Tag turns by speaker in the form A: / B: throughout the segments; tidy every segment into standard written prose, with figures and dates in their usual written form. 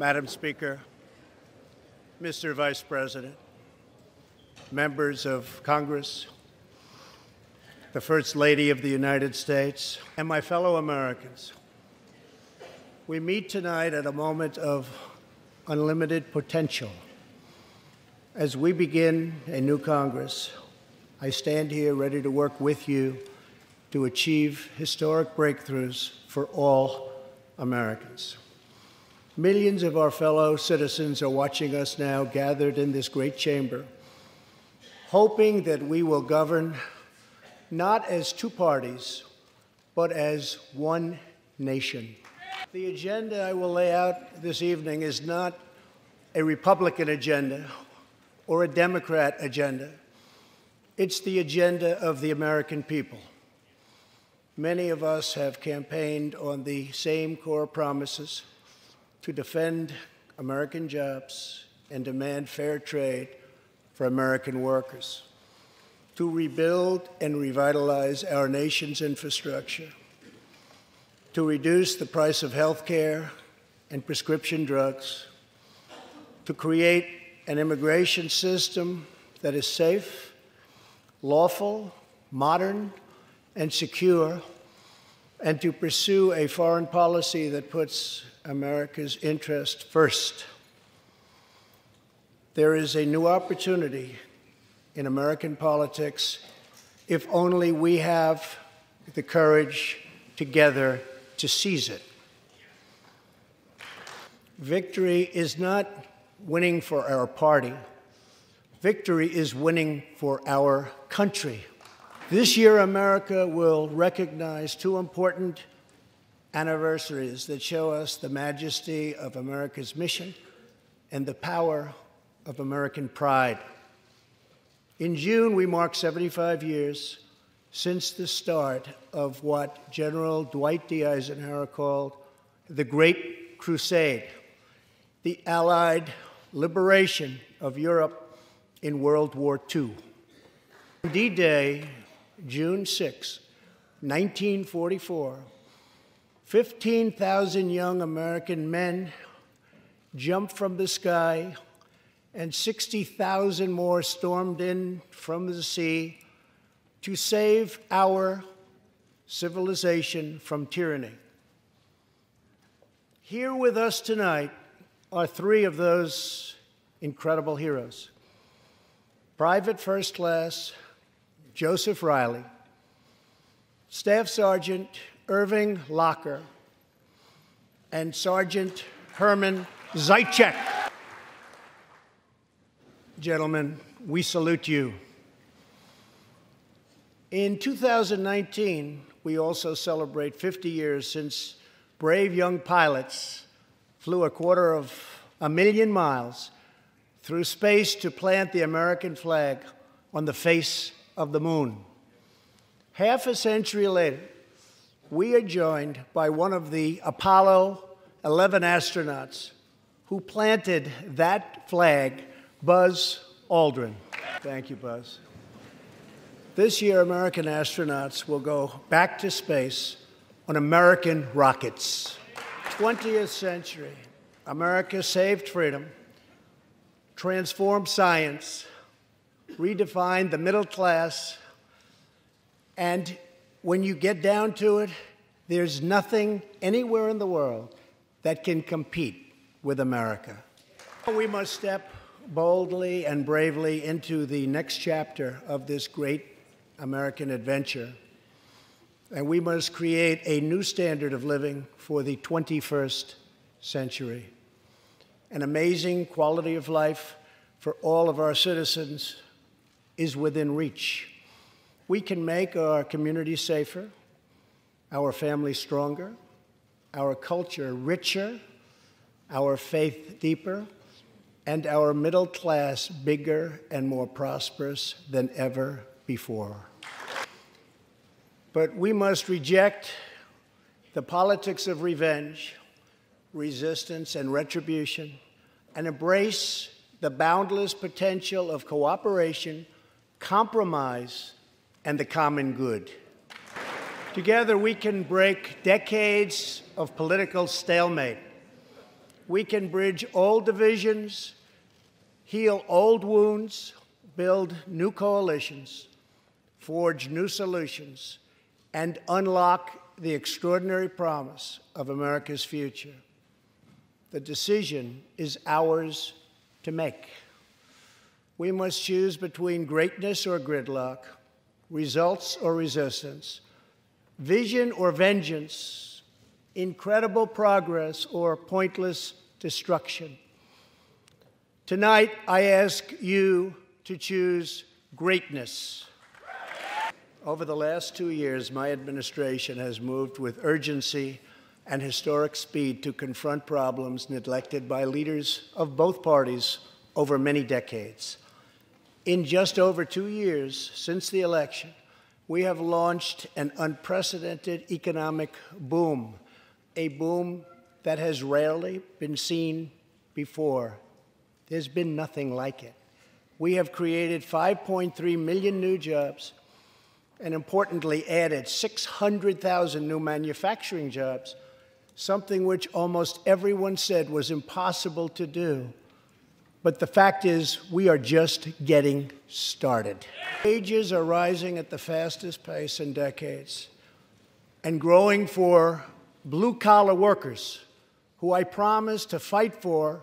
A: Madam Speaker, Mr. Vice President, members of Congress, the First Lady of the United States, and my fellow Americans, we meet tonight at a moment of unlimited potential. As we begin a new Congress, I stand here ready to work with you to achieve historic breakthroughs for all Americans. Millions of our fellow citizens are watching us now gathered in this great chamber, hoping that we will govern not as two parties, but as one nation. The agenda I will lay out this evening is not a Republican agenda or a Democrat agenda. It's the agenda of the American people. Many of us have campaigned on the same core promises: to defend American jobs and demand fair trade for American workers, to rebuild and revitalize our nation's infrastructure, to reduce the price of health care and prescription drugs, to create an immigration system that is safe, lawful, modern, and secure, and to pursue a foreign policy that puts America's interest first. There is a new opportunity in American politics if only we have the courage together to seize it. Victory is not winning for our party. Victory is winning for our country. This year, America will recognize two important anniversaries that show us the majesty of America's mission and the power of American pride. In June, we mark 75 years since the start of what General Dwight D. Eisenhower called the Great Crusade, the Allied liberation of Europe in World War II. D-Day, June 6, 1944, 15,000 young American men jumped from the sky, and 60,000 more stormed in from the sea to save our civilization from tyranny. Here with us tonight are three of those incredible heroes: Private First Class Joseph Riley, Staff Sergeant Irving Locker, and Sergeant Herman Zaitchik. Gentlemen, we salute you. In 2019, we also celebrate 50 years since brave young pilots flew 250,000 miles through space to plant the American flag on the face of the moon. Half a century later, we are joined by one of the Apollo 11 astronauts who planted that flag, Buzz Aldrin. Thank you, Buzz. This year, American astronauts will go back to space on American rockets. 20th century, America saved freedom, transformed science, redefined the middle class, and when you get down to it, there's nothing anywhere in the world that can compete with America. We must step boldly and bravely into the next chapter of this great American adventure, and we must create a new standard of living for the 21st century. An amazing quality of life for all of our citizens is within reach. We can make our communities safer, our families stronger, our culture richer, our faith deeper, and our middle class bigger and more prosperous than ever before. But we must reject the politics of revenge, resistance, and retribution, and embrace the boundless potential of cooperation, compromise, and the common good. Together, we can break decades of political stalemate. we can bridge old divisions, heal old wounds, build new coalitions, forge new solutions, and unlock the extraordinary promise of America's future. The decision is ours to make. We must choose between greatness or gridlock, results or resistance, vision or vengeance, incredible progress or pointless destruction. Tonight, I ask you to choose greatness. Over the last 2 years, my administration has moved with urgency and historic speed to confront problems neglected by leaders of both parties over many decades. In just over 2 years since the election, we have launched an unprecedented economic boom, a boom that has rarely been seen before. There's been nothing like it. We have created 5.3 million new jobs and, importantly, added 600,000 new manufacturing jobs, something which almost everyone said was impossible to do. But the fact is, we are just getting started. Wages are rising at the fastest pace in decades and growing for blue-collar workers, who I promised to fight for.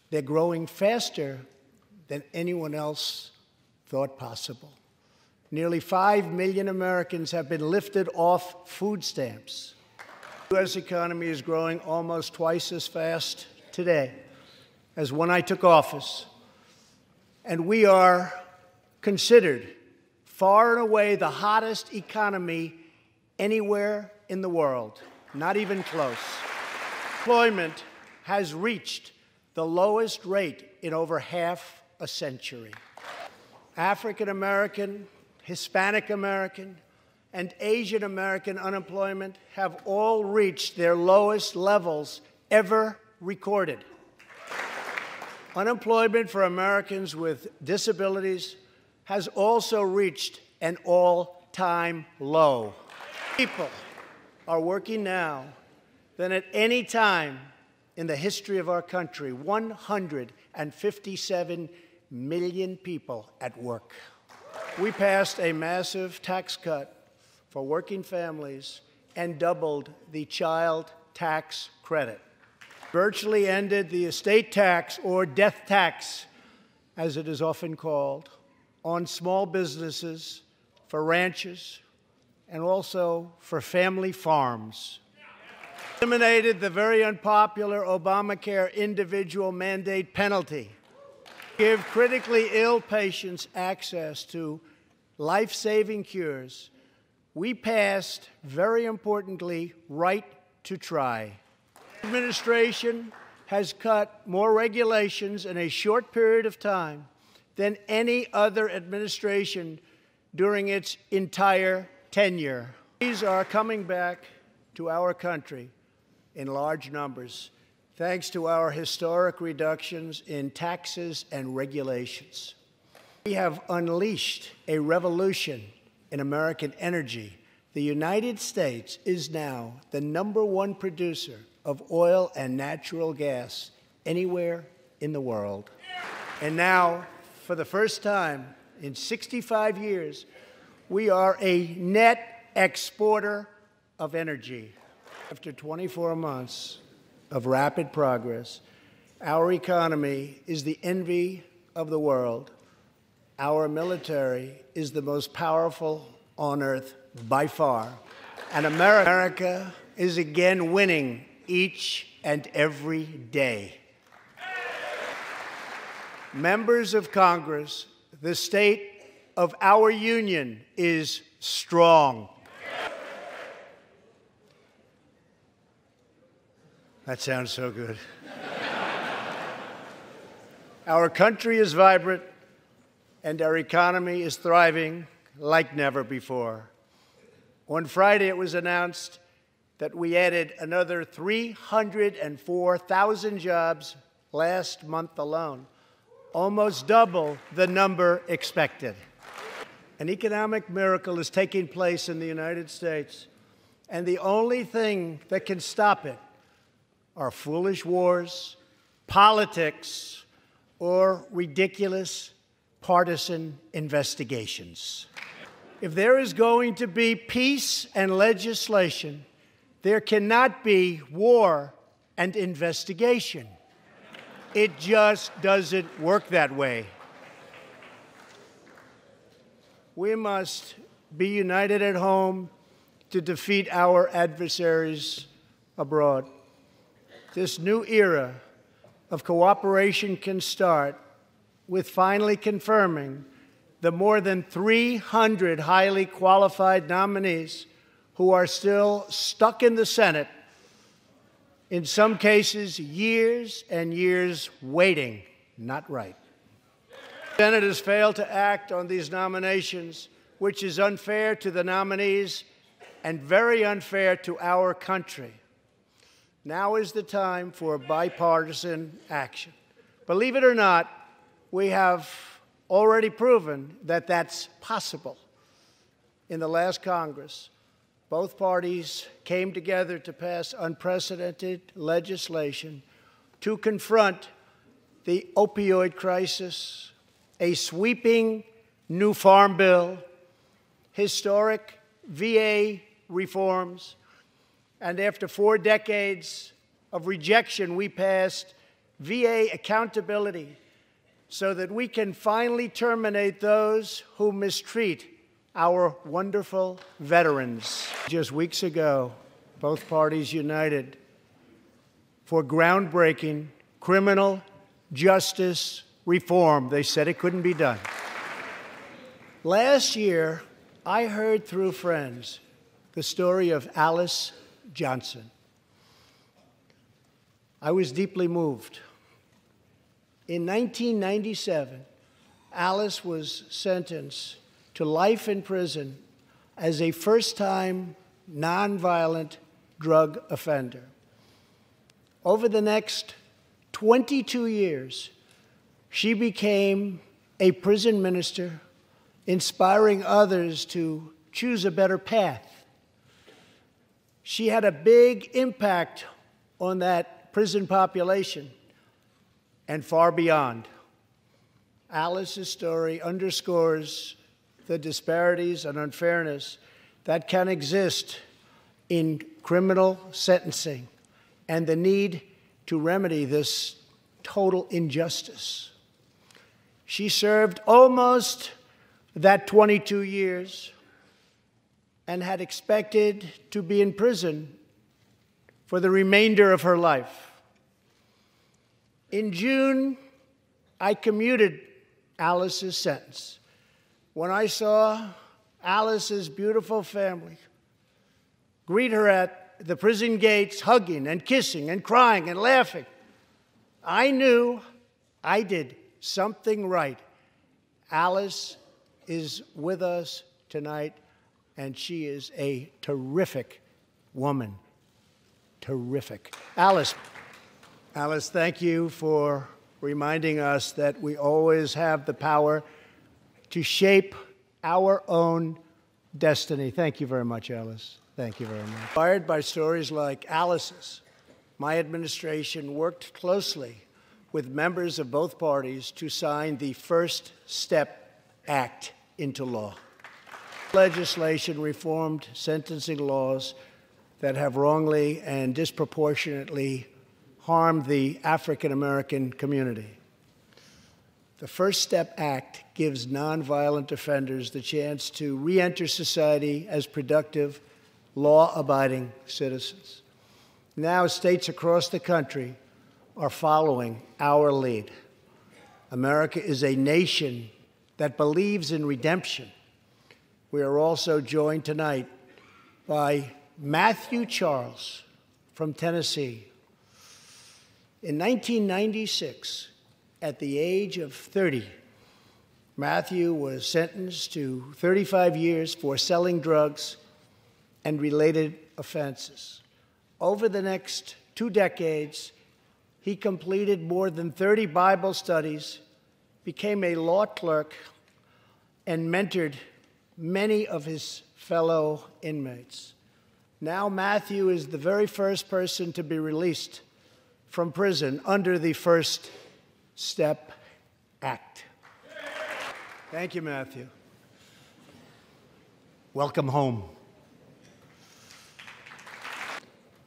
A: They're growing faster than anyone else thought possible. Nearly 5 million Americans have been lifted off food stamps. The U.S. economy is growing almost twice as fast today as when I took office, and we are considered far and away the hottest economy anywhere in the world, not even close. Employment has reached the lowest rate in over half a century. African American, Hispanic American, and Asian American unemployment have all reached their lowest levels ever recorded. Unemployment for Americans with disabilities has also reached an all-time low. People are working now than at any time in the history of our country. 157 million people at work. We passed a massive tax cut for working families and doubled the child tax credit. Virtually ended the estate tax, or death tax, as it is often called, on small businesses, for ranches, and also for family farms. Eliminated the very unpopular Obamacare individual mandate penalty. Give critically ill patients access to life-saving cures. We passed, very importantly, right to try. The administration has cut more regulations in a short period of time than any other administration during its entire tenure. These are coming back to our country in large numbers, thanks to our historic reductions in taxes and regulations. We have unleashed a revolution in American energy. The United States is now the #1 producer of oil and natural gas anywhere in the world. And now, for the first time in 65 years, we are a net exporter of energy. After 24 months of rapid progress, our economy is the envy of the world. Our military is the most powerful on earth by far. And America is again winning each and every day. Members of Congress, the state of our union is strong. That sounds so good. Our country is vibrant, and our economy is thriving like never before. On Friday, it was announced that we added another 304,000 jobs last month alone, almost double the number expected. An economic miracle is taking place in the United States, and the only thing that can stop it are foolish wars, politics, or ridiculous partisan investigations. If there is going to be peace and legislation, there cannot be war and investigation. It just doesn't work that way. We must be united at home to defeat our adversaries abroad. This new era of cooperation can start with finally confirming the more than 300 highly qualified nominees who are still stuck in the Senate, in some cases years and years waiting. Not right. The Senate has failed to act on these nominations, which is unfair to the nominees and very unfair to our country. Now is the time for bipartisan action. Believe it or not, we have already proven that that's possible. In the last Congress, both parties came together to pass unprecedented legislation to confront the opioid crisis, a sweeping new farm bill, historic VA reforms, and after 4 decades of rejection, we passed VA accountability so that we can finally terminate those who mistreat our wonderful veterans. Just weeks ago, both parties united for groundbreaking criminal justice reform. They said it couldn't be done. Last year, I heard through friends the story of Alice Johnson. I was deeply moved. In 1997, Alice was sentenced to life in prison as a first-time nonviolent drug offender. Over the next 22 years, she became a prison minister, inspiring others to choose a better path. She had a big impact on that prison population and far beyond. Alice's story underscores the disparities and unfairness that can exist in criminal sentencing and the need to remedy this total injustice. She served almost that 22 years and had expected to be in prison for the remainder of her life. In June, I commuted Alice's sentence. When I saw Alice's beautiful family greet her at the prison gates, hugging and kissing and crying and laughing, I knew I did something right. Alice is with us tonight, and she is a terrific woman. Terrific. Alice, thank you for reminding us that we always have the power to shape our own destiny. Thank you very much, Alice. Thank you very much. Inspired by stories like Alice's, my administration worked closely with members of both parties to sign the First Step Act into law. Legislation reformed sentencing laws that have wrongly and disproportionately harmed the African American community. The First Step Act gives nonviolent offenders the chance to re-enter society as productive, law-abiding citizens. Now, states across the country are following our lead. America is a nation that believes in redemption. We are also joined tonight by Matthew Charles from Tennessee. In 1996, at the age of 30, Matthew was sentenced to 35 years for selling drugs and related offenses. Over the next 2 decades, he completed more than 30 Bible studies, became a law clerk, and mentored many of his fellow inmates. Now Matthew is the very first person to be released from prison under the First Step Act. Thank you, Matthew. Welcome home.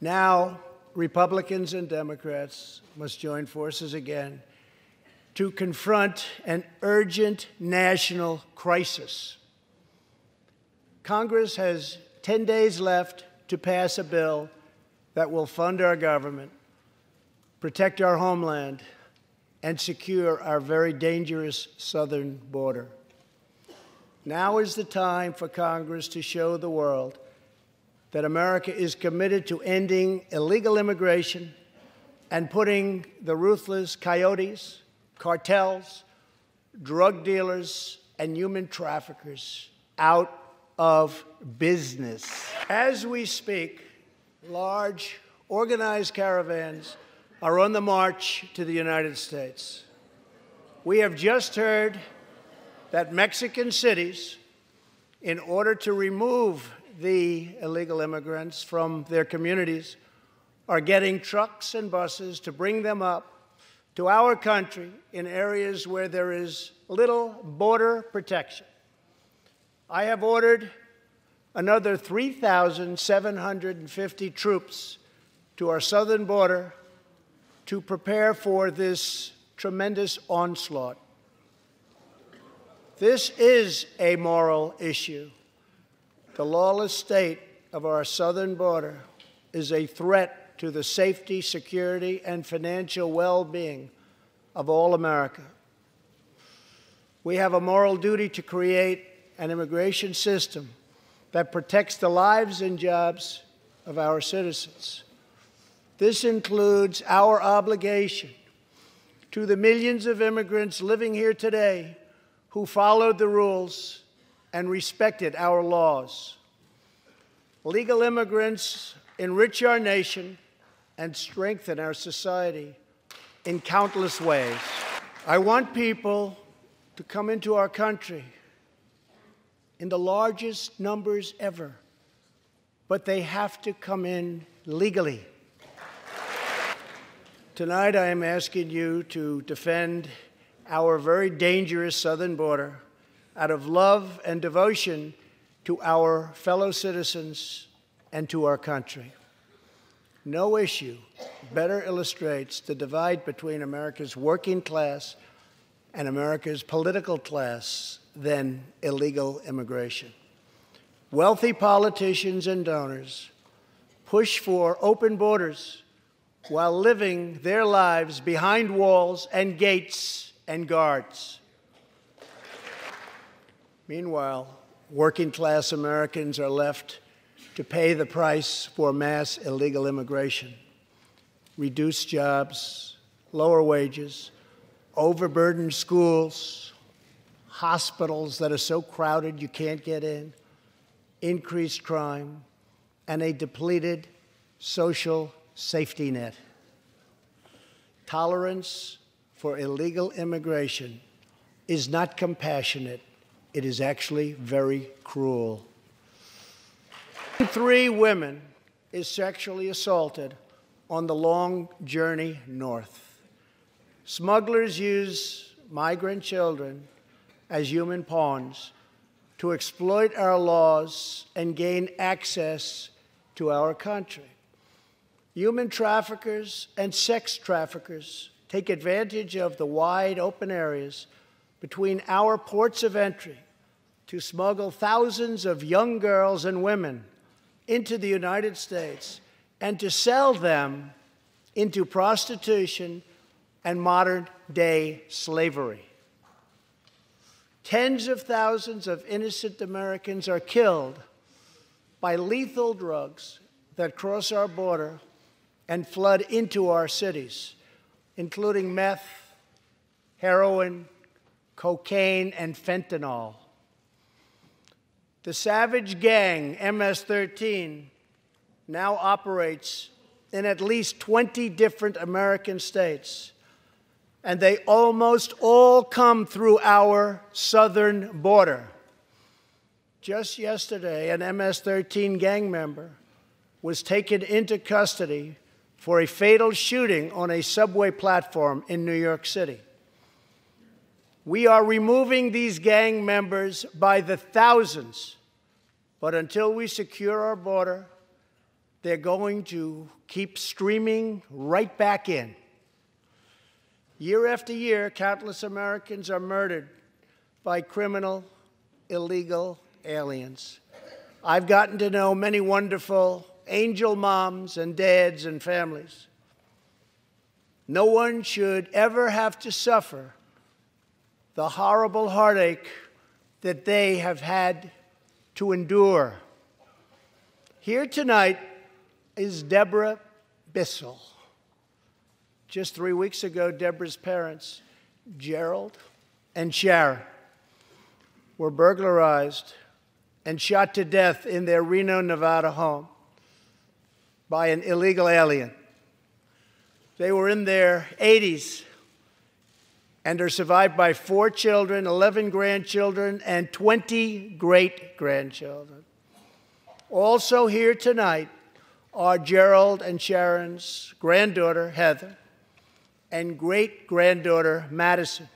A: Now, Republicans and Democrats must join forces again to confront an urgent national crisis. Congress has 10 days left to pass a bill that will fund our government, protect our homeland, and secure our very dangerous southern border. Now is the time for Congress to show the world that America is committed to ending illegal immigration and putting the ruthless coyotes, cartels, drug dealers, and human traffickers out of business. As we speak, large, organized caravans are on the march to the United States. We have just heard that Mexican cities, in order to remove the illegal immigrants from their communities, are getting trucks and buses to bring them up to our country in areas where there is little border protection. I have ordered another 3,750 troops to our southern border to prepare for this tremendous onslaught. This is a moral issue. The lawless state of our southern border is a threat to the safety, security, and financial well-being of all America. We have a moral duty to create an immigration system that protects the lives and jobs of our citizens. This includes our obligation to the millions of immigrants living here today who followed the rules and respected our laws. Legal immigrants enrich our nation and strengthen our society in countless ways. I want people to come into our country in the largest numbers ever, but they have to come in legally. Tonight, I am asking you to defend our very dangerous southern border out of love and devotion to our fellow citizens and to our country. No issue better illustrates the divide between America's working class and America's political class than illegal immigration. Wealthy politicians and donors push for open borders while living their lives behind walls and gates and guards. Meanwhile, working-class Americans are left to pay the price for mass illegal immigration. Reduced jobs, lower wages, overburdened schools, hospitals that are so crowded you can't get in, increased crime, and a depleted social safety net. Tolerance for illegal immigration is not compassionate. It is actually very cruel. 3 women is sexually assaulted on the long journey north. Smugglers use migrant children as human pawns to exploit our laws and gain access to our country. Human traffickers and sex traffickers take advantage of the wide open areas between our ports of entry to smuggle thousands of young girls and women into the United States and to sell them into prostitution and modern-day slavery. Tens of thousands of innocent Americans are killed by lethal drugs that cross our border and flood into our cities, including meth, heroin, cocaine, and fentanyl. The savage gang, MS-13, now operates in at least 20 different American states, and they almost all come through our southern border. Just yesterday, an MS-13 gang member was taken into custody for a fatal shooting on a subway platform in New York City. We are removing these gang members by the thousands, but until we secure our border, they're going to keep streaming right back in. Year after year, countless Americans are murdered by criminal, illegal aliens. I've gotten to know many wonderful angel moms and dads and families. No one should ever have to suffer the horrible heartache that they have had to endure. Here tonight is Deborah Bissell. Just 3 weeks ago, Deborah's parents, Gerald and Sharon, were burglarized and shot to death in their Reno, Nevada home by an illegal alien. They were in their 80s and are survived by 4 children, 11 grandchildren, and 20 great-grandchildren. Also here tonight are Gerald and Sharon's granddaughter, Heather, and great-granddaughter, Madison.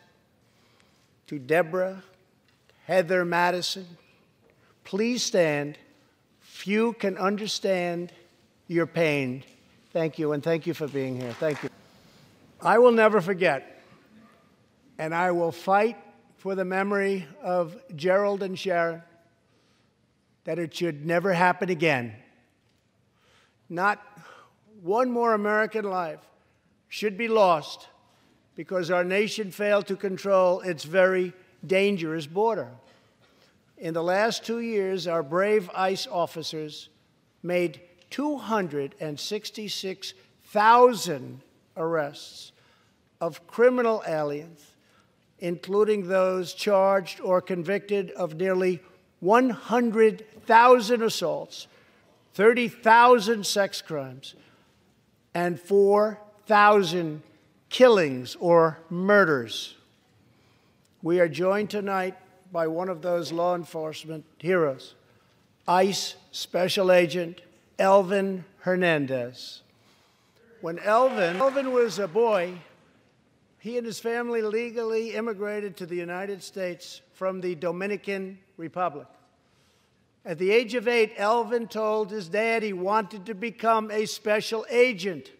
A: To Deborah, Heather, Madison, please stand. Few can understand your pain. Thank you, and thank you for being here. Thank you. I will never forget, and I will fight for the memory of Gerald and Sharon, that it should never happen again. Not one more American life should be lost because our nation failed to control its very dangerous border. In the last 2 years, our brave ICE officers made 266,000 arrests of criminal aliens, including those charged or convicted of nearly 100,000 assaults, 30,000 sex crimes, and 4,000 killings or murders. We are joined tonight by one of those law enforcement heroes, ICE Special Agent Elvin Hernandez. When Elvin was a boy, he and his family legally immigrated to the United States from the Dominican Republic. At the age of 8, Elvin told his dad he wanted to become a special agent.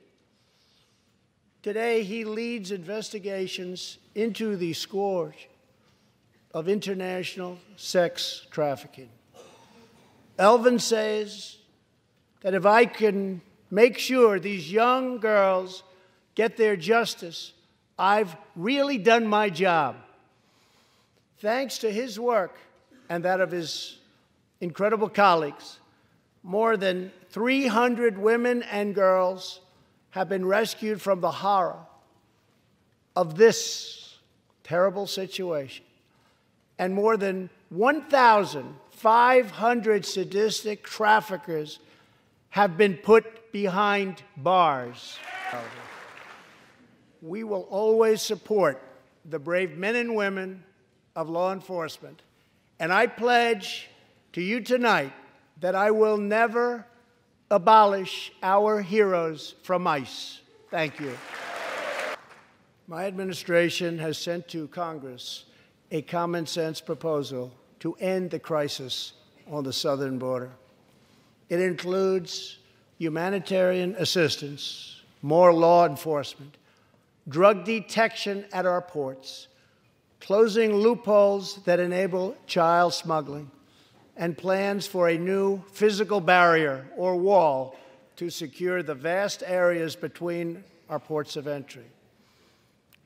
A: Today, he leads investigations into the scourge of international sex trafficking. Elvin says that if I can make sure these young girls get their justice, I've really done my job. Thanks to his work and that of his incredible colleagues, more than 300 women and girls have been rescued from the horror of this terrible situation. And more than 1,500 sadistic traffickers have been put behind bars. We will always support the brave men and women of law enforcement. And I pledge to you tonight that I will never abolish our heroes from ICE. Thank you. My administration has sent to Congress a common-sense proposal to end the crisis on the southern border. It includes humanitarian assistance, more law enforcement, drug detection at our ports, closing loopholes that enable child smuggling, and plans for a new physical barrier or wall to secure the vast areas between our ports of entry.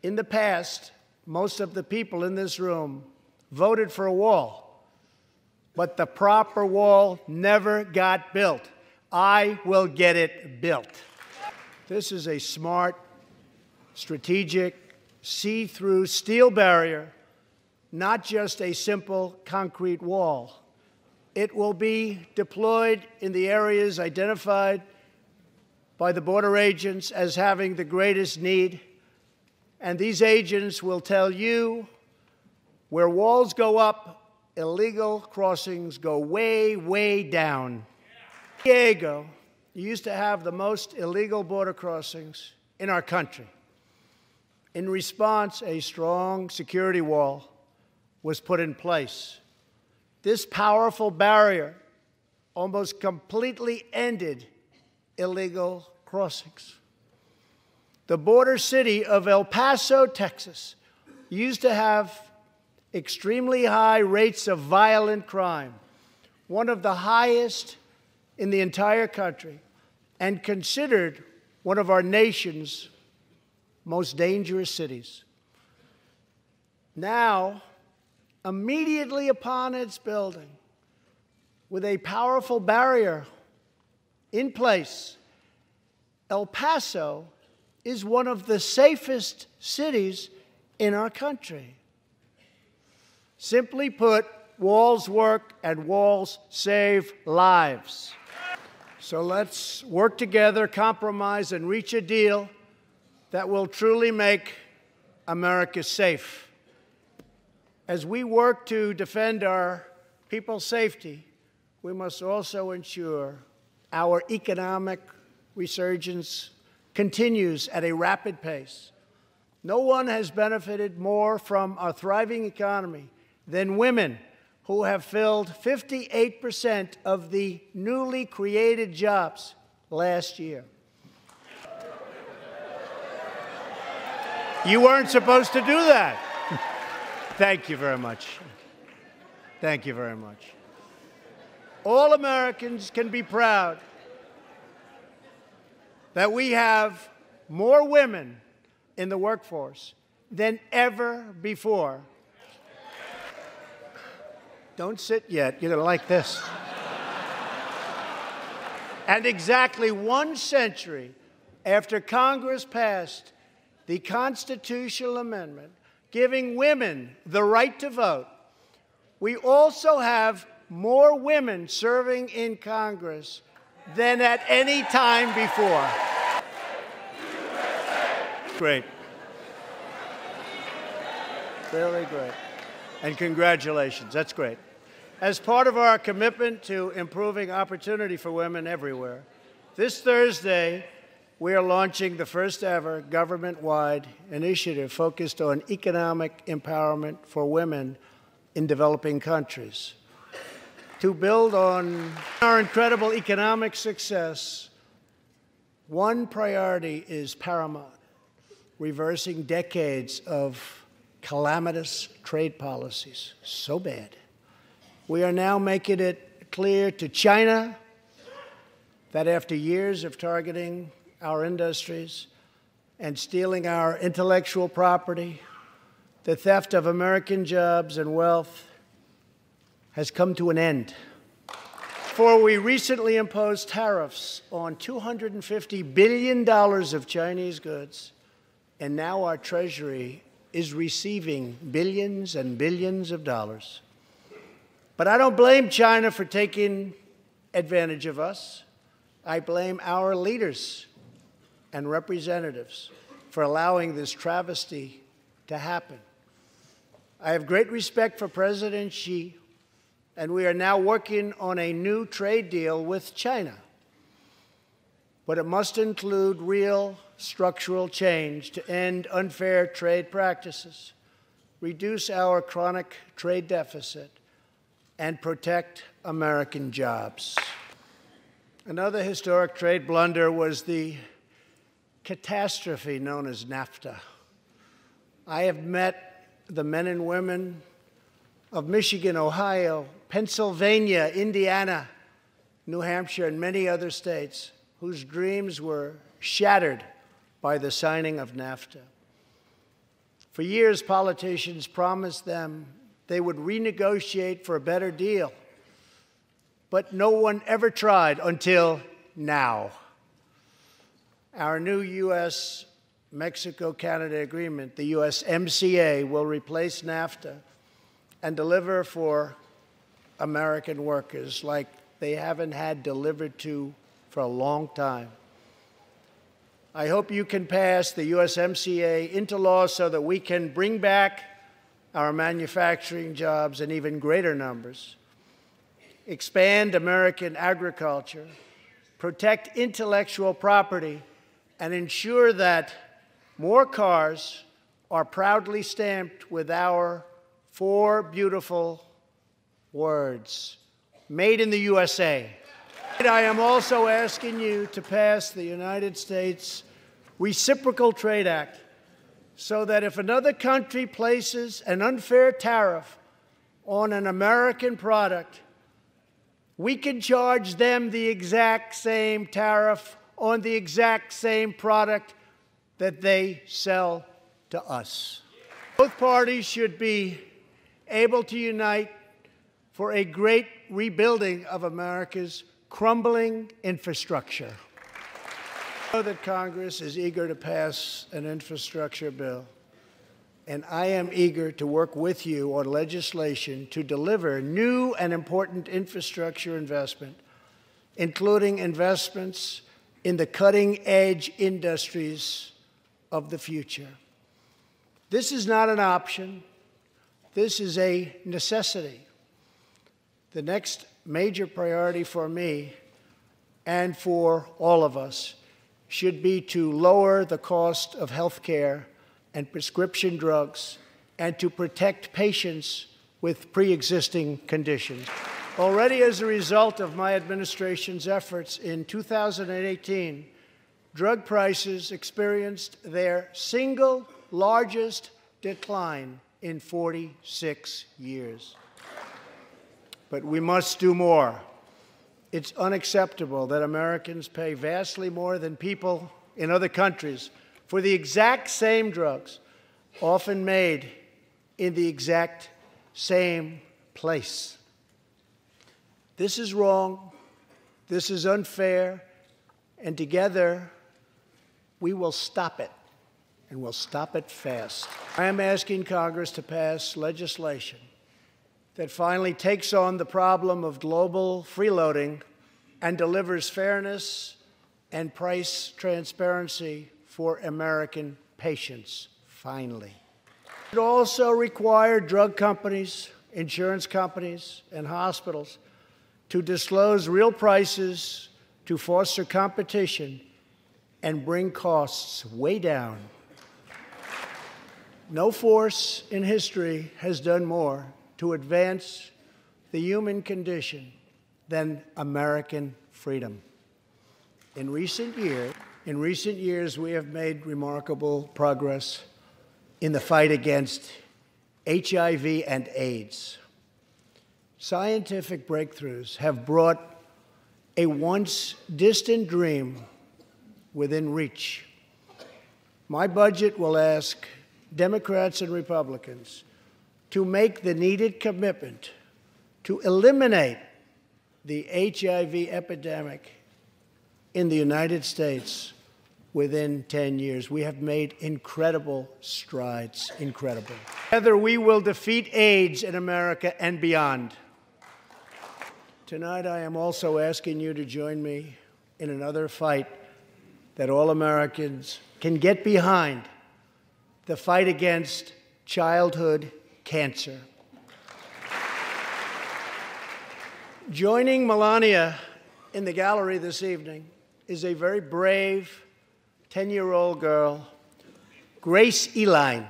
A: In the past, most of the people in this room voted for a wall, but the proper wall never got built. I will get it built. This is a smart, strategic, see-through steel barrier, not just a simple concrete wall. It will be deployed in the areas identified by the border agents as having the greatest need, and these agents will tell you where walls go up, illegal crossings go way, way down. San Diego used to have the most illegal border crossings in our country. In response, a strong security wall was put in place. This powerful barrier almost completely ended illegal crossings. The border city of El Paso, Texas, used to have extremely high rates of violent crime, one of the highest in the entire country, and considered one of our nation's most dangerous cities. Now, immediately upon its building, with a powerful barrier in place, El Paso is one of the safest cities in our country. Simply put, walls work and walls save lives. So let's work together, compromise, and reach a deal that will truly make America safe. As we work to defend our people's safety, we must also ensure our economic resurgence continues at a rapid pace. No one has benefited more from our thriving economy than women, who have filled 58% of the newly created jobs last year. You weren't supposed to do that. Thank you very much. Thank you very much. All Americans can be proud that we have more women in the workforce than ever before. Don't sit yet. You're going to like this. And exactly 1 century after Congress passed the constitutional amendment giving women the right to vote, we also have more women serving in Congress than at any time before. Great. Really great. And congratulations. That's great. As part of our commitment to improving opportunity for women everywhere, this Thursday, we are launching the first ever government-wide initiative focused on economic empowerment for women in developing countries. To build on our incredible economic success, one priority is paramount: reversing decades of calamitous trade policies. So bad. We are now making it clear to China that after years of targeting our industries and stealing our intellectual property, the theft of American jobs and wealth has come to an end. For we recently imposed tariffs on $250 billion of Chinese goods, and now our Treasury is receiving billions and billions of dollars. But I don't blame China for taking advantage of us. I blame our leaders and representatives for allowing this travesty to happen. I have great respect for President Xi, and we are now working on a new trade deal with China. But it must include real structural change to end unfair trade practices, reduce our chronic trade deficit, and protect American jobs. Another historic trade blunder was the catastrophe known as NAFTA. I have met the men and women of Michigan, Ohio, Pennsylvania, Indiana, New Hampshire, and many other states whose dreams were shattered by the signing of NAFTA. For years, politicians promised them they would renegotiate for a better deal, but no one ever tried until now. Our new U.S.-Mexico-Canada agreement, the USMCA, will replace NAFTA and deliver for American workers like they haven't had delivered to for a long time. I hope you can pass the USMCA into law so that we can bring back our manufacturing jobs in even greater numbers, expand American agriculture, protect intellectual property, and ensure that more cars are proudly stamped with our 4 beautiful words, made in the USA. I am also asking you to pass the United States Reciprocal Trade Act so that if another country places an unfair tariff on an American product, we can charge them the exact same tariff on the exact same product that they sell to us. Both parties should be able to unite for a great rebuilding of America's crumbling infrastructure. I know that Congress is eager to pass an infrastructure bill, and I am eager to work with you on legislation to deliver new and important infrastructure investment, including investments in the cutting-edge industries of the future. This is not an option. This is a necessity. The next major priority for me and for all of us should be to lower the cost of health care and prescription drugs, and to protect patients with pre-existing conditions. Already as a result of my administration's efforts in 2018, drug prices experienced their single largest decline in 46 years. But we must do more. It's unacceptable that Americans pay vastly more than people in other countries for the exact same drugs, often made in the exact same place. This is wrong, this is unfair, and together we will stop it, and we'll stop it fast. I am asking Congress to pass legislation that finally takes on the problem of global freeloading and delivers fairness and price transparency for American patients, finally. It also required drug companies, insurance companies, and hospitals to disclose real prices to foster competition and bring costs way down. No force in history has done more to advance the human condition than American freedom. In recent years, we have made remarkable progress in the fight against HIV and AIDS. Scientific breakthroughs have brought a once distant dream within reach. My budget will ask Democrats and Republicans to make the needed commitment to eliminate the HIV epidemic in the United States within 10 years. We have made incredible strides, incredible. Together we will defeat AIDS in America and beyond. Tonight I am also asking you to join me in another fight that all Americans can get behind, the fight against childhood cancer. Joining Melania in the gallery this evening is a very brave 10-year-old girl, Grace Eline.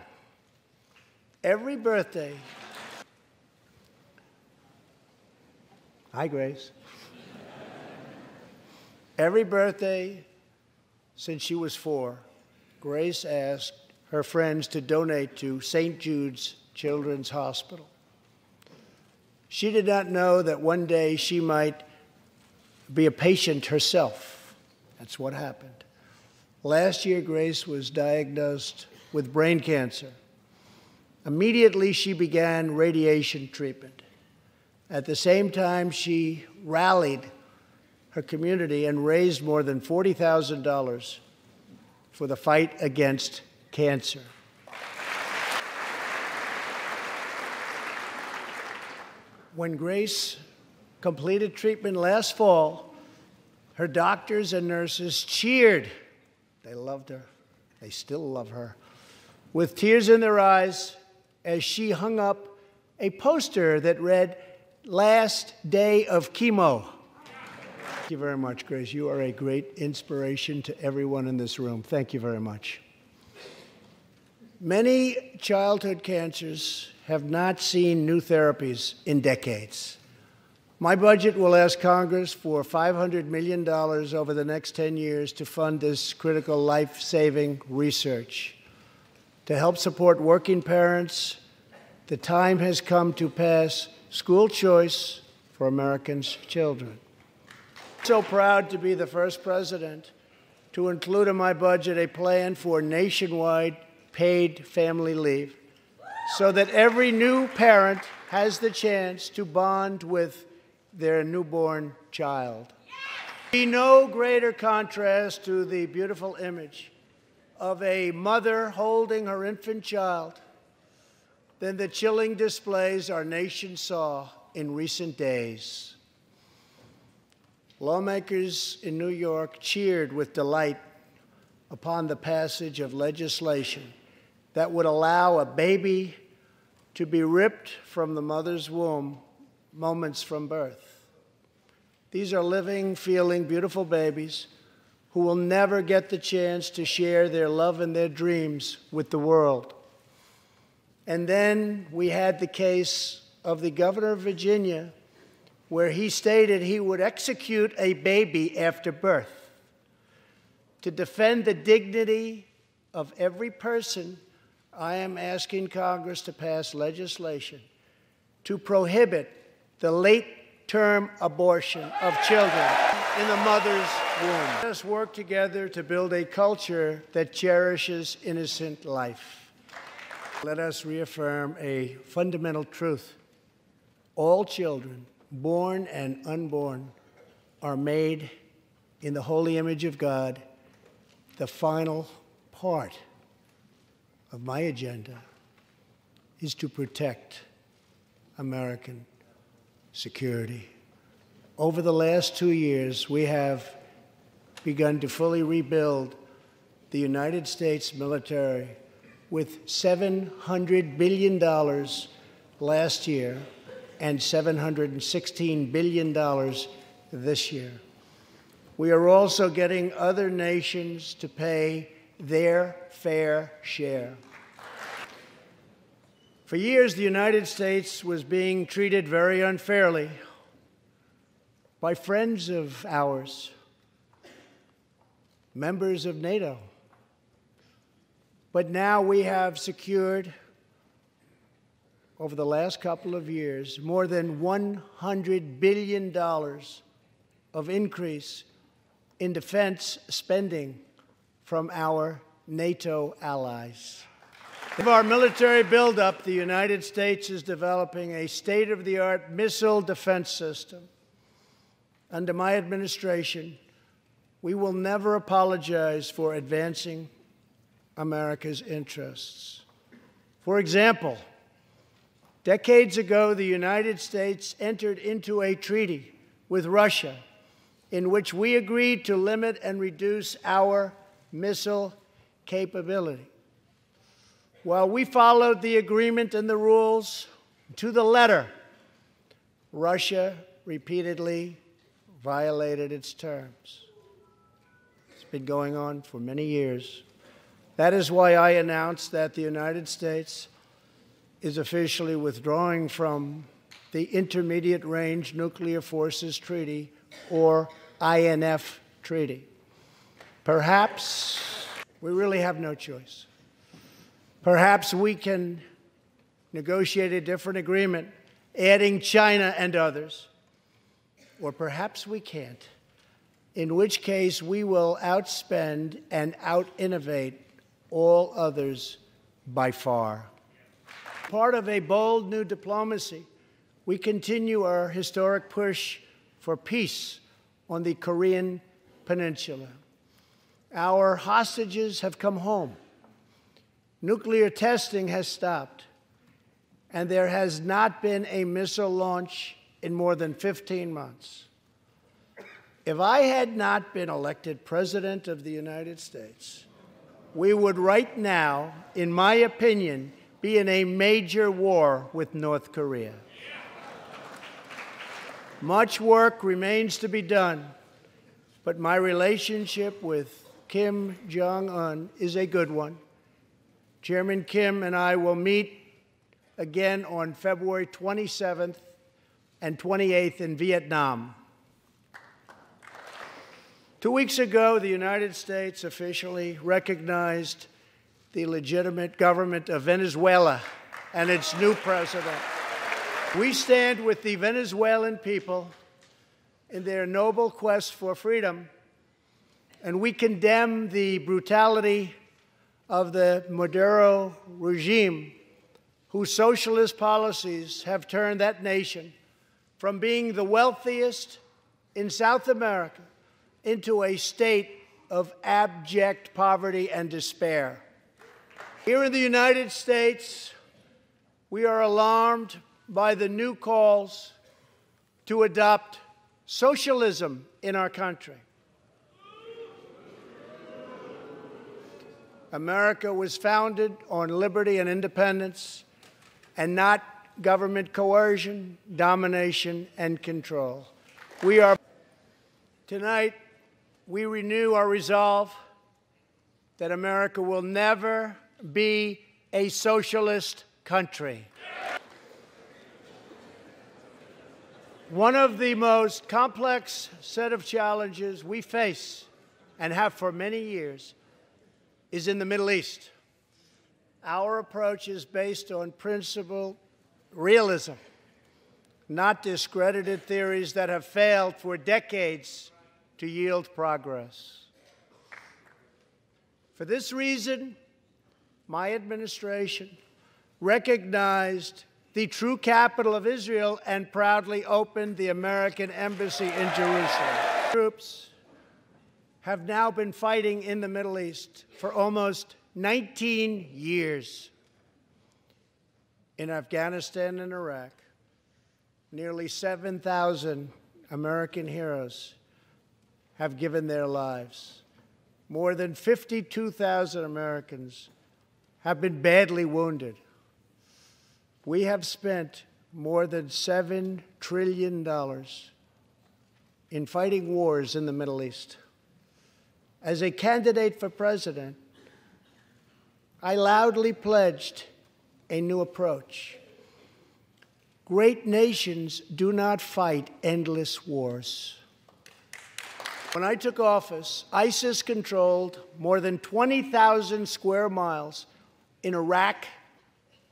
A: Every birthday. Hi, Grace. Every birthday since she was 4, Grace asked her friends to donate to St. Jude's Children's Hospital. She did not know that one day she might be a patient herself. That's what happened. Last year, Grace was diagnosed with brain cancer. Immediately, she began radiation treatment. At the same time, she rallied her community and raised more than $40,000 for the fight against cancer. When Grace completed treatment last fall, her doctors and nurses cheered. They loved her. They still love her. With tears in their eyes, as she hung up a poster that read, "Last day of chemo." you very much, Grace. You are a great inspiration to everyone in this room. Thank you very much. Many childhood cancers have not seen new therapies in decades. My budget will ask Congress for $500 million over the next 10 years to fund this critical life-saving research. To help support working parents, the time has come to pass school choice for Americans' children. I'm so proud to be the first president to include in my budget a plan for nationwide paid family leave so that every new parent has the chance to bond with their newborn child. Be no greater contrast to the beautiful image of a mother holding her infant child than the chilling displays our nation saw in recent days. Lawmakers in New York cheered with delight upon the passage of legislation that would allow a baby to be ripped from the mother's womb moments from birth. These are living, feeling, beautiful babies who will never get the chance to share their love and their dreams with the world. And then we had the case of the governor of Virginia, where he stated he would execute a baby after birth. To defend the dignity of every person, I am asking Congress to pass legislation to prohibit the late-term abortion of children in the mother's womb. Let us work together to build a culture that cherishes innocent life. Let us reaffirm a fundamental truth. All children, born and unborn, are made in the holy image of God. The final part of my agenda is to protect American security. Over the last 2 years, we have begun to fully rebuild the United States military with $700 billion last year and $716 billion this year. We are also getting other nations to pay their fair share. For years, the United States was being treated very unfairly by friends of ours, members of NATO. But now we have secured, over the last couple of years, more than $100 billion of increase in defense spending from our NATO allies. Of our military buildup, the United States is developing a state-of-the-art missile defense system. Under my administration, we will never apologize for advancing America's interests. For example, decades ago, the United States entered into a treaty with Russia in which we agreed to limit and reduce our missile capability. While we followed the agreement and the rules to the letter, Russia repeatedly violated its terms. It's been going on for many years. That is why I announced that the United States is officially withdrawing from the Intermediate Range Nuclear Forces Treaty, or INF Treaty. Perhaps we really have no choice. Perhaps we can negotiate a different agreement, adding China and others. Or perhaps we can't, in which case we will outspend and out-innovate all others by far. Part of a bold new diplomacy, we continue our historic push for peace on the Korean Peninsula. Our hostages have come home. Nuclear testing has stopped, and there has not been a missile launch in more than 15 months. If I had not been elected President of the United States, we would right now, in my opinion, be in a major war with North Korea. Much work remains to be done but my relationship with Kim Jong-un is a good one. Chairman Kim and I will meet again on February 27th and 28th in Vietnam. 2 weeks ago, the United States officially recognized the legitimate government of Venezuela and its new president. We stand with the Venezuelan people in their noble quest for freedom, and we condemn the brutality of the Maduro regime, whose socialist policies have turned that nation from being the wealthiest in South America into a state of abject poverty and despair. Here in the United States, we are alarmed by the new calls to adopt socialism in our country. America was founded on liberty and independence, and not government coercion, domination, and control. Tonight, we renew our resolve that America will never be a socialist country. One of the most complex set of challenges we face, and have for many years, is in the Middle East. Our approach is based on principled realism, not discredited theories that have failed for decades to yield progress. For this reason, my administration recognized the true capital of Israel and proudly opened the American embassy in Jerusalem. Troops have now been fighting in the Middle East for almost 19 years. In Afghanistan and Iraq, nearly 7,000 American heroes have given their lives. More than 52,000 Americans have been badly wounded. We have spent more than $7 trillion in fighting wars in the Middle East. As a candidate for president, I loudly pledged a new approach. Great nations do not fight endless wars. When I took office, ISIS controlled more than 20,000 square miles in Iraq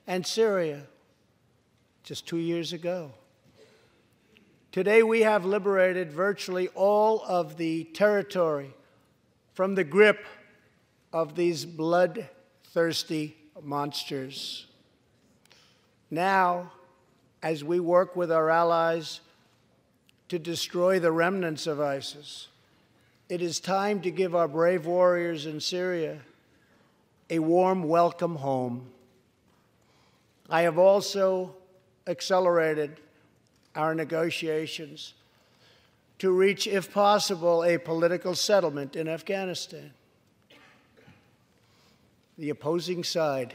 A: and Syria just 2 years ago. Today, we have liberated virtually all of the territory from the grip of these bloodthirsty monsters. Now, as we work with our allies to destroy the remnants of ISIS, it is time to give our brave warriors in Syria a warm welcome home. I have also accelerated our negotiations to reach, if possible, a political settlement in Afghanistan. The opposing side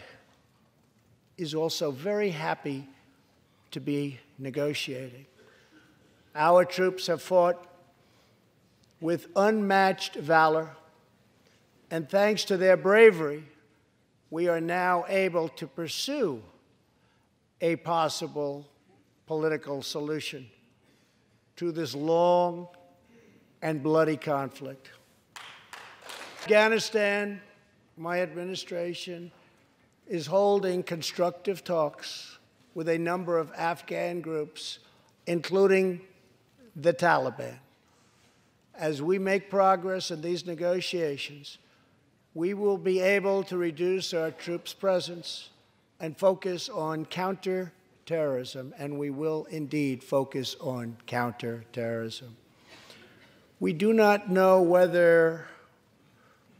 A: is also very happy to be negotiating. Our troops have fought with unmatched valor, and thanks to their bravery, we are now able to pursue a possible political solution to this long and bloody conflict. Afghanistan, my administration is holding constructive talks with a number of Afghan groups, including the Taliban. As we make progress in these negotiations, we will be able to reduce our troops' presence and focus on counterterrorism, and we will indeed focus on counterterrorism. We do not know whether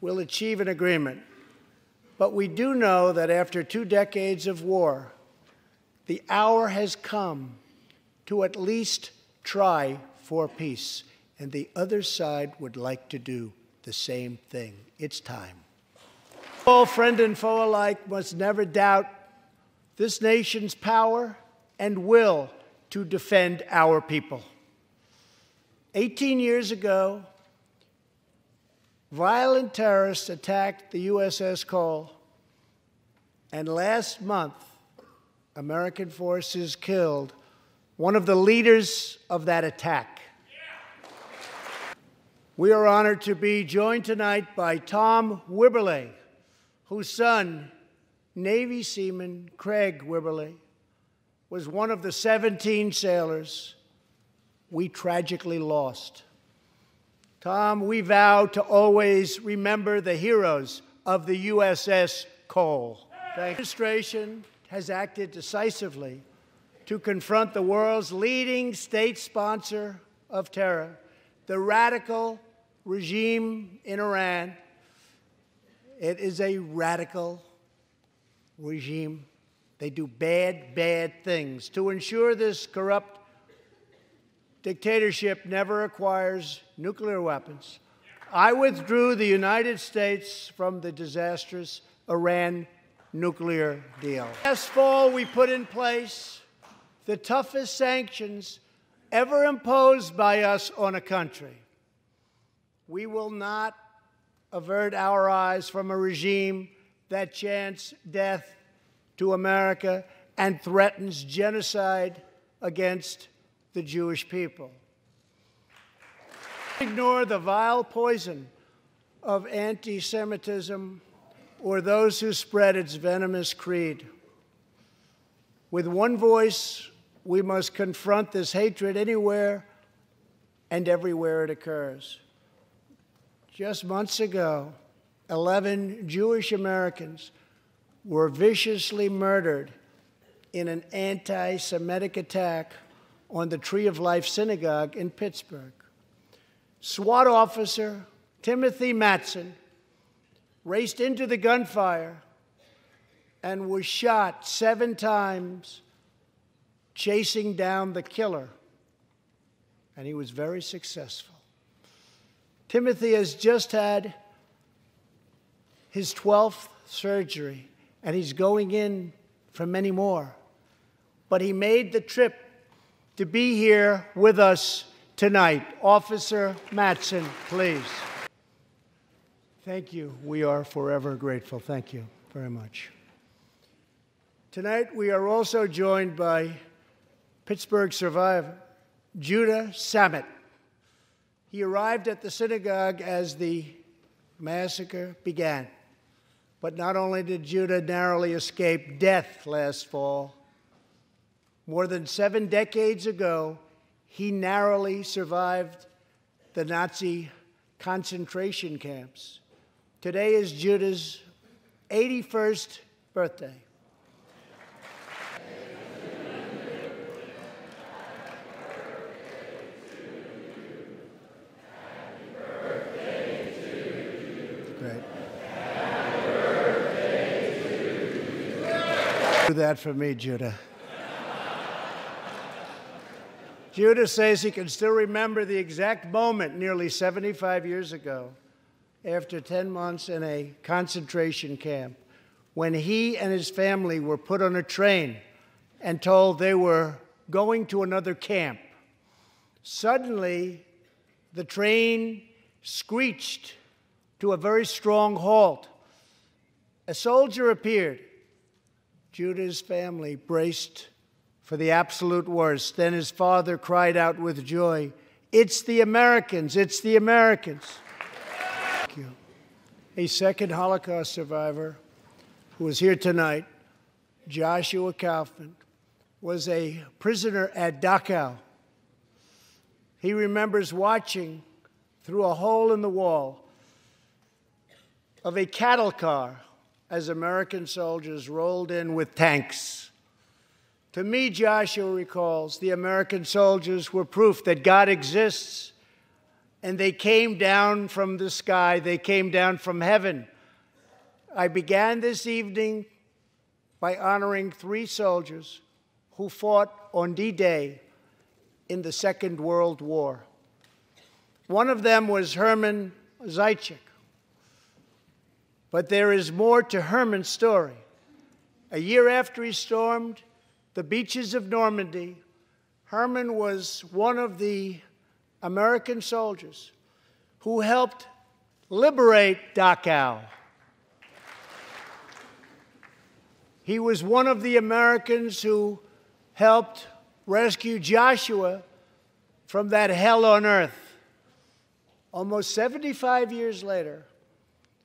A: we'll achieve an agreement, but we do know that after 2 decades of war, the hour has come to at least try for peace, and the other side would like to do the same thing. It's time. All friend and foe alike must never doubt this nation's power and will to defend our people. 18 years ago, Violent terrorists attacked the USS Cole, and last month, American forces killed one of the leaders of that attack. We are honored to be joined tonight by Tom Wibberley, whose son, Navy seaman Craig Wibberley, was one of the 17 sailors we tragically lost. Tom, we vow to always remember the heroes of the USS Cole. The administration has acted decisively to confront the world's leading state sponsor of terror, the radical regime in Iran. It is a radical regime. They do bad, bad things. To ensure this corrupt dictatorship never acquires nuclear weapons, I withdrew the United States from the disastrous Iran nuclear deal. Last fall, we put in place the toughest sanctions ever imposed by us on a country. We will not avert our eyes from a regime that chants death to America and threatens genocide against the Jewish people. Ignore the vile poison of anti-Semitism or those who spread its venomous creed. With one voice, we must confront this hatred anywhere and everywhere it occurs. Just months ago, 11 Jewish Americans were viciously murdered in an anti-Semitic attack on the Tree of Life Synagogue in Pittsburgh. SWAT officer Timothy Matson raced into the gunfire and was shot 7 times chasing down the killer, and he was very successful. Timothy has just had his 12th surgery, and he's going in for many more. But he made the trip to be here with us tonight. Officer Matson, please. Thank you. We are forever grateful. Thank you very much. Tonight, we are also joined by Pittsburgh survivor, Judah Samet. He arrived at the synagogue as the massacre began. But not only did Judah narrowly escape death last fall, more than 7 decades ago, he narrowly survived the Nazi concentration camps. Today is Judah's 81st birthday. Great. Do that for me, Judah. Judah says he can still remember the exact moment nearly 75 years ago, after 10 months in a concentration camp, when he and his family were put on a train and told they were going to another camp. Suddenly, the train screeched to a very strong halt. A soldier appeared. Judah's family braced for the absolute worst. Then his father cried out with joy, "It's the Americans! It's the Americans!" Thank you. A second Holocaust survivor who was here tonight, Joshua Kaufman, was a prisoner at Dachau. He remembers watching through a hole in the wall of a cattle car as American soldiers rolled in with tanks. To me, Joshua recalls, the American soldiers were proof that God exists, and they came down from the sky. They came down from heaven. I began this evening by honoring 3 soldiers who fought on D-Day in the Second World War. One of them was Herman Zaitchik. But there is more to Herman's story. A year after he stormed the beaches of Normandy, Herman was one of the American soldiers who helped liberate Dachau. He was one of the Americans who helped rescue Joshua from that hell on earth. Almost 75 years later,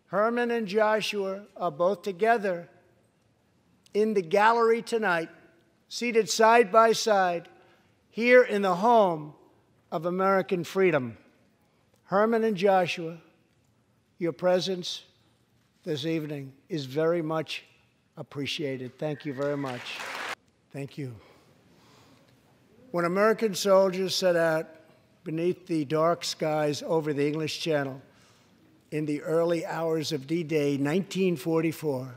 A: Herman and Joshua are both together in the gallery tonight, seated side by side, here in the home of American freedom. Herman and Joshua, your presence this evening is very much appreciated. Thank you very much. Thank you. When American soldiers set out beneath the dark skies over the English Channel in the early hours of D-Day 1944,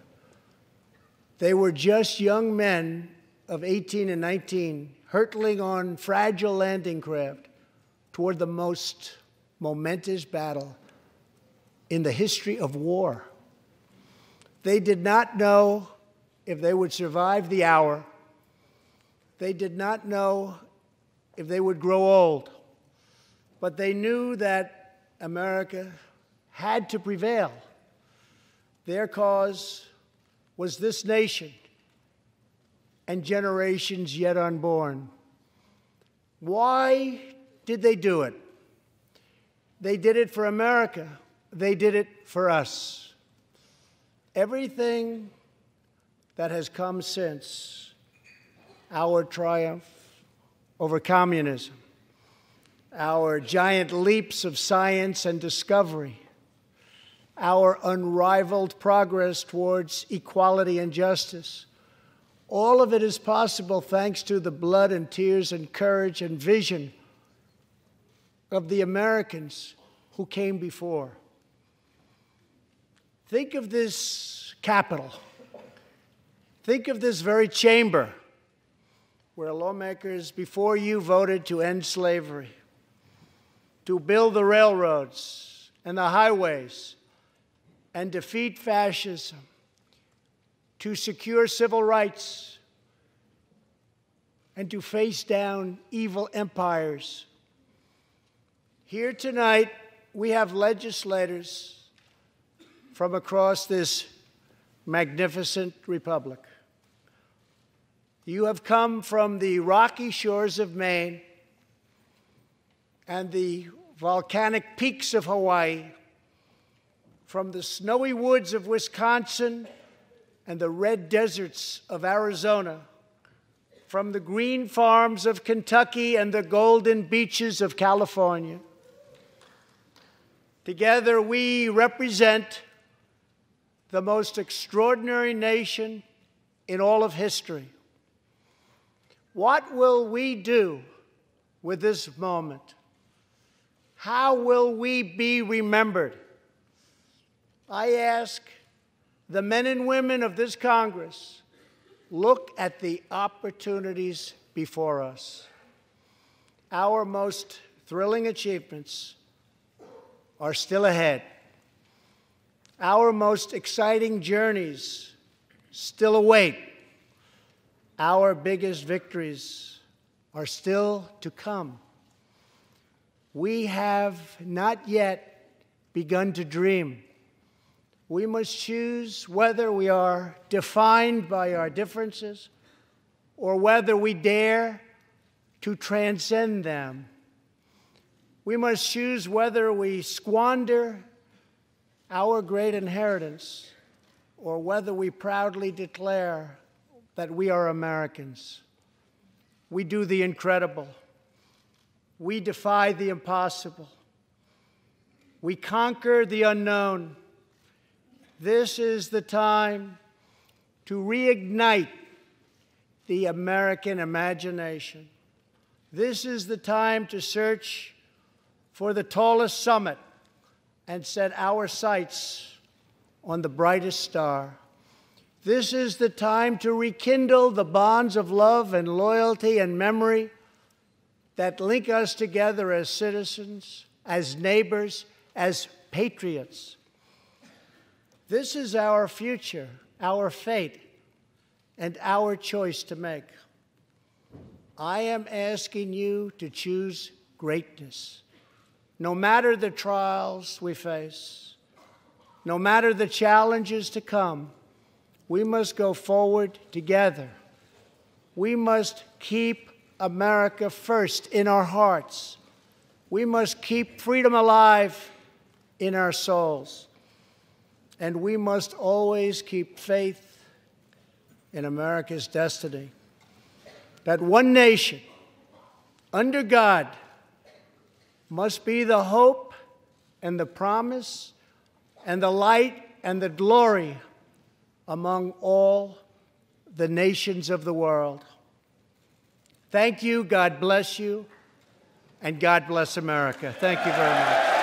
A: they were just young men of 18 and 19 hurtling on fragile landing craft toward the most momentous battle in the history of war. They did not know if they would survive the hour. They did not know if they would grow old. But they knew that America had to prevail. Their cause was this nation and generations yet unborn. Why did they do it? They did it for America. They did it for us. Everything that has come since our triumph over communism, our giant leaps of science and discovery, our unrivaled progress towards equality and justice, all of it is possible thanks to the blood and tears and courage and vision of the Americans who came before. Think of this Capitol. Think of this very chamber where lawmakers before you voted to end slavery, to build the railroads and the highways and defeat fascism, to secure civil rights, and to face down evil empires. Here tonight, we have legislators from across this magnificent republic. You have come from the rocky shores of Maine and the volcanic peaks of Hawaii, from the snowy woods of Wisconsin and the red deserts of Arizona, from the green farms of Kentucky and the golden beaches of California. Together, we represent the most extraordinary nation in all of history. What will we do with this moment? How will we be remembered? I ask the men and women of this Congress, look at the opportunities before us. Our most thrilling achievements are still ahead. Our most exciting journeys still await. Our biggest victories are still to come. We have not yet begun to dream. We must choose whether we are defined by our differences or whether we dare to transcend them. We must choose whether we squander our great inheritance or whether we proudly declare that we are Americans. We do the incredible. We defy the impossible. We conquer the unknown. This is the time to reignite the American imagination. This is the time to search for the tallest summit and set our sights on the brightest star. This is the time to rekindle the bonds of love and loyalty and memory that link us together as citizens, as neighbors, as patriots. This is our future, our fate, and our choice to make. I am asking you to choose greatness. No matter the trials we face, no matter the challenges to come, we must go forward together. We must keep America first in our hearts. We must keep freedom alive in our souls. And we must always keep faith in America's destiny. That one nation, under God, must be the hope and the promise and the light and the glory among all the nations of the world. Thank you, God bless you, and God bless America. Thank you very much.